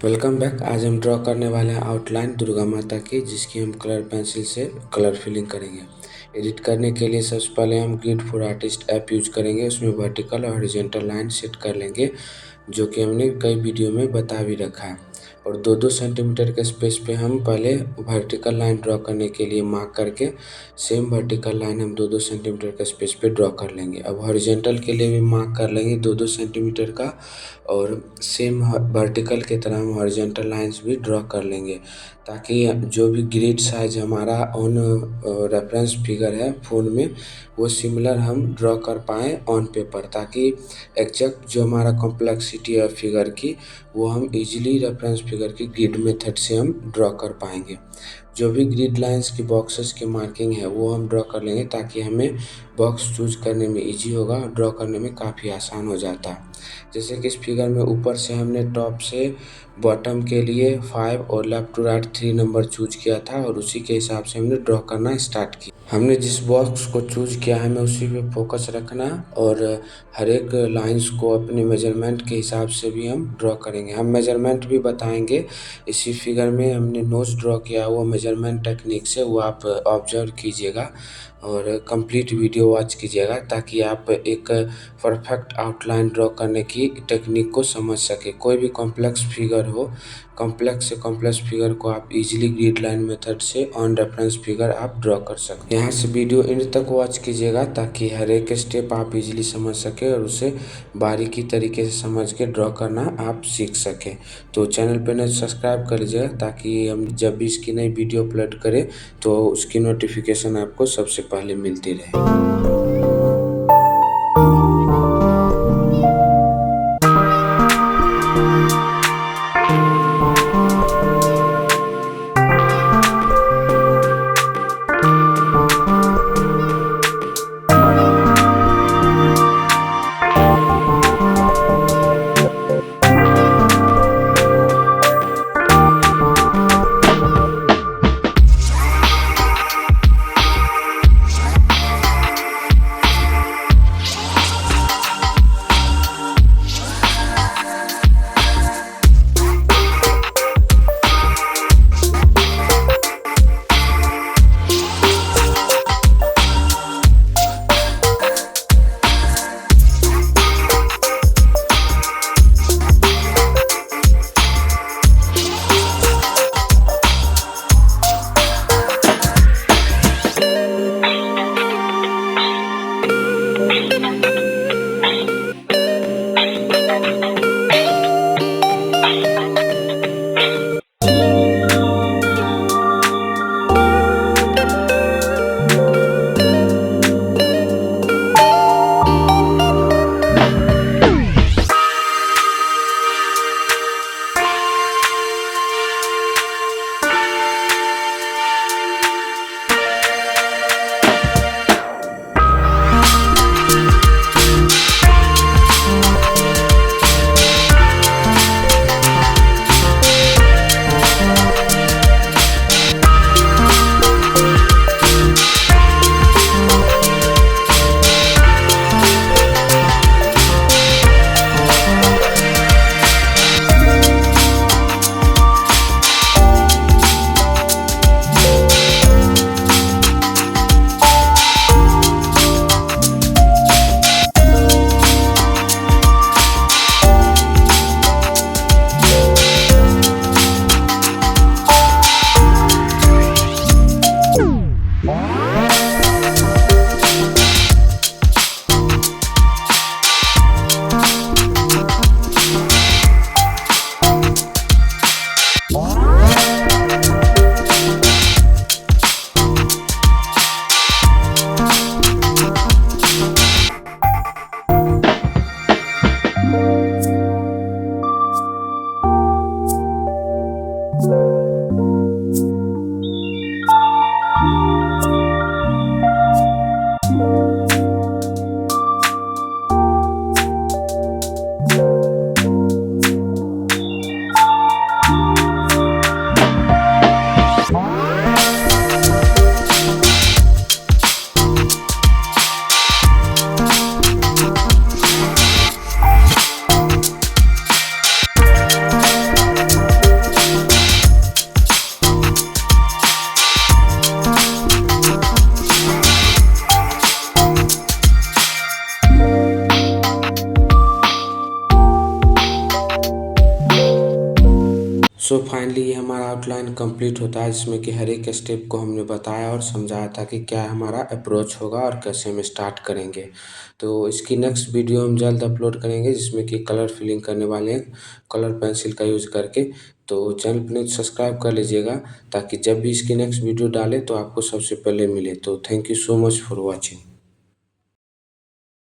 Welcome back. आज हम draw करने वाले हैं आउटलाइन दुर्गा माता की, जिसकी हम कलर पेंसिल से कलर फिलिंग करेंगे। एडिट करने के लिए सबसे पहले हम grid for artist app use करेंगे। उसमें वर्टिकल और हॉरिजॉन्टल लाइन सेट कर लेंगे, जो कि हमने कई वीडियो में बता भी रखा है। और 2-2 सेंटीमीटर के स्पेस पे हम पहले वर्टिकल लाइन ड्रॉ करने के लिए मार्क करके सेम वर्टिकल लाइन हम 2-2 सेंटीमीटर के स्पेस पे ड्रॉ कर लेंगे। अब हॉरिजॉन्टल के लिए भी मार्क कर लेंगे 2-2 सेंटीमीटर का, और सेम वर्टिकल की तरह हम हॉरिजॉन्टल लाइंस भी ड्रॉ कर लेंगे, ताकि जो भी ग्रिड साइज हमारा ऑन रेफरेंस फिगर है फ़ोन में, वो सिमिलर हम ड्रॉ कर पाएँ ऑन पेपर, ताकि एग्जैक्ट जो हमारा कॉम्प्लेक्सिटी है फिगर की, वो हम इजीली रेफरेंस फिगर की ग्रिड मेथड से हम ड्रॉ कर पाएंगे। जो भी ग्रिड लाइंस की बॉक्सेस की मार्किंग है वो हम ड्रॉ कर लेंगे, ताकि हमें बॉक्स चूज करने में इजी होगा और ड्रॉ करने में काफ़ी आसान हो जाता है। जैसे कि इस फिगर में ऊपर से हमने टॉप से बॉटम के लिए 5 और left to right 3 number choose किया था, और उसी के हिसाब से हमने ड्रॉ करना स्टार्ट किया। हमने जिस बॉक्स को चूज किया है हमें उसी पे फोकस रखना, और हर एक लाइंस को अपने मेजरमेंट के हिसाब से भी हम ड्रॉ करेंगे। हम मेजरमेंट भी बताएंगे इसी फिगर में। हमने नोज ड्रॉ किया वो मेजरमेंट टेक्निक से, वो आप ऑब्जर्व कीजिएगा और कंप्लीट वीडियो वॉच कीजिएगा, ताकि आप एक परफेक्ट आउटलाइन ड्रॉ करने की टेक्निक को समझ सके। कोई भी कॉम्प्लेक्स फिगर हो, कॉम्प्लेक्स से कॉम्प्लेक्स फिगर को आप इजीली ग्रिड लाइन मेथड से ऑन रेफरेंस फिगर आप ड्रॉ कर सकते हैं। यहाँ से वीडियो एंड तक वॉच कीजिएगा, ताकि हर एक स्टेप आप इजीली समझ सके और उसे बारीकी तरीके से समझ के ड्रॉ करना आप सीख सकें। तो चैनल पर नए सब्सक्राइब कर लीजिएगा, ताकि हम जब भी इसकी नई वीडियो अपलोड करें तो उसकी नोटिफिकेशन आपको सबसे पहले मिलती रहे। सो फाइनली ये हमारा आउटलाइन कंप्लीट होता है, जिसमें कि हर एक स्टेप को हमने बताया और समझाया था कि क्या हमारा अप्रोच होगा और कैसे हम स्टार्ट करेंगे। तो इसकी नेक्स्ट वीडियो हम जल्द अपलोड करेंगे, जिसमें कि कलर फिलिंग करने वाले हैं कलर पेंसिल का यूज़ करके। तो चैनल प्लीज़ सब्सक्राइब कर लीजिएगा, ताकि जब भी इसकी नेक्स्ट वीडियो डालें तो आपको सबसे पहले मिले। तो thank you so much for watching.